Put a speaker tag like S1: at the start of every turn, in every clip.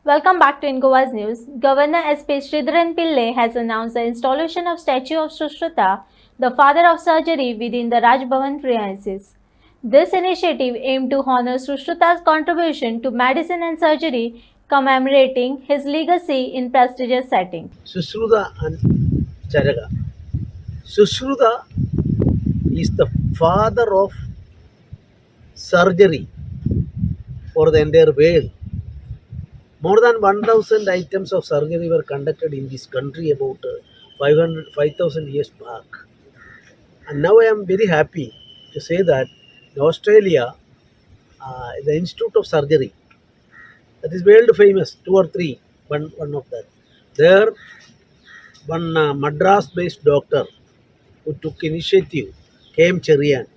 S1: Welcome back to Ingova's News. Governor S.P. Sridharan Pillai has announced the installation of statue of Sushruta, the father of surgery, within the Rajbhavan premises. This initiative aimed to honor Sushruta's contribution to medicine and surgery, commemorating his legacy in prestigious setting.
S2: Sushruta and Charaka. Sushruta is the father of surgery for the entire world. More than 1,000 items of surgery were conducted in this country about 5,000 years back. And now I am very happy to say that in Australia, the Institute of Surgery, that is world famous, two or three, one of that. There, one Madras-based doctor who took initiative came Cherian.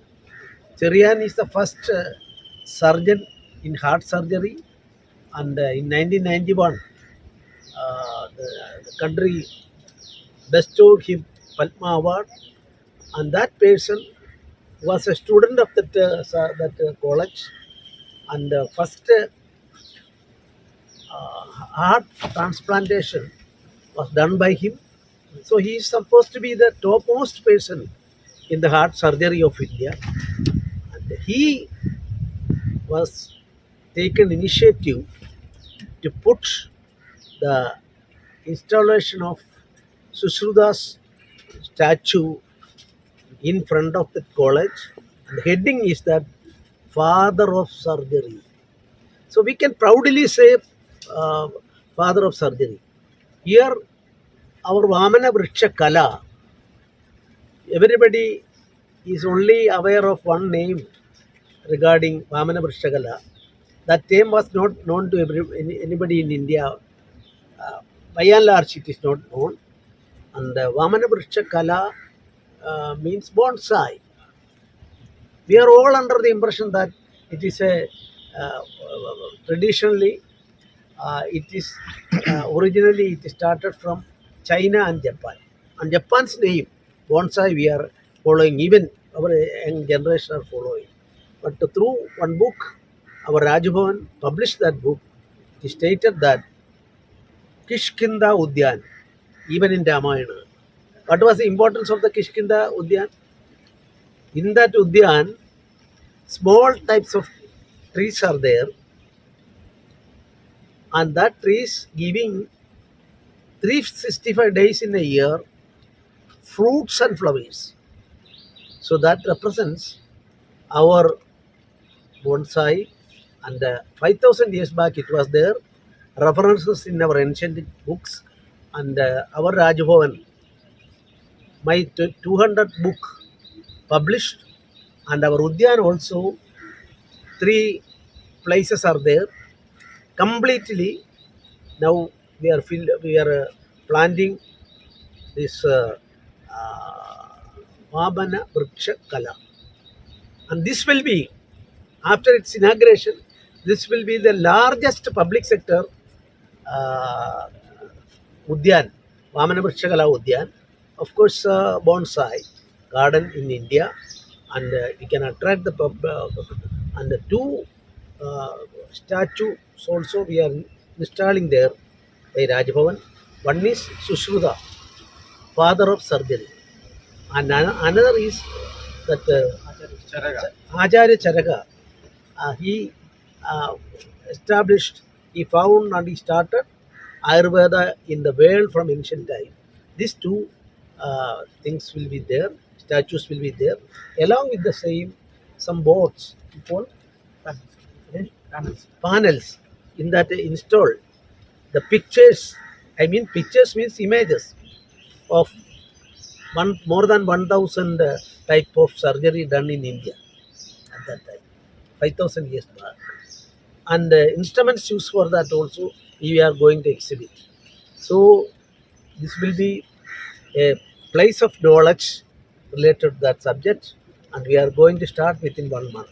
S2: Cherian is the first surgeon in heart surgery, and in 1991, the country bestowed him Padma Award, and that person was a student of that college, and first heart transplantation was done by him. So he is supposed to be the topmost person in the heart surgery of India, and he was taken initiative to put the installation of Sushruta's statue in front of the college. And the heading is that father of surgery. So we can proudly say uh, father of surgery. Here, our Vamana Vriksha Kala, everybody is only aware of one name regarding Vamana Vriksha Kala. That name was not known to anybody in India. By and large, it is not known. And Vamana Vriksha Kala means bonsai. We are all under the impression that it is a traditionally it is originally it started from China and Japan. And Japan's name bonsai we are following, even our young generation are following. But through one book, our Rajbhavan published that book. It stated that Kishkinda Udyan, even in Ramayana. What was the importance of the Kishkinda Udyan? In that Udyan, small types of trees are there, and that trees giving 365 days in a year fruits and flowers. So that represents our bonsai, and 5,000 years back it was there. References in our ancient books, and our Rajbhavan, my 200 book published, and our Udyan also, three places are there completely. Now we are planting this Vamana Vriksha Kala, and this will be, after its inauguration, this will be the largest public sector uh, Udyan, Vamana Vriksha Kala Udyan. Of course, bonsai garden in India, and we can attract the and the two uh, statues also we are installing there by Rajbhavan. One is Sushruta, father of surgery, and another is that Acharya Charaka. He uh, established, he found and he started Ayurveda in the world from ancient time. These two things will be there, statues will be there, along with the same some boards, people, panels in that installed. The pictures, I mean, pictures means images of more than 1,000 type of surgery done in India at that time, 5,000 years back. And instruments used for that also we are going to exhibit. So this will be a place of knowledge related to that subject, and we are going to start within 1 month.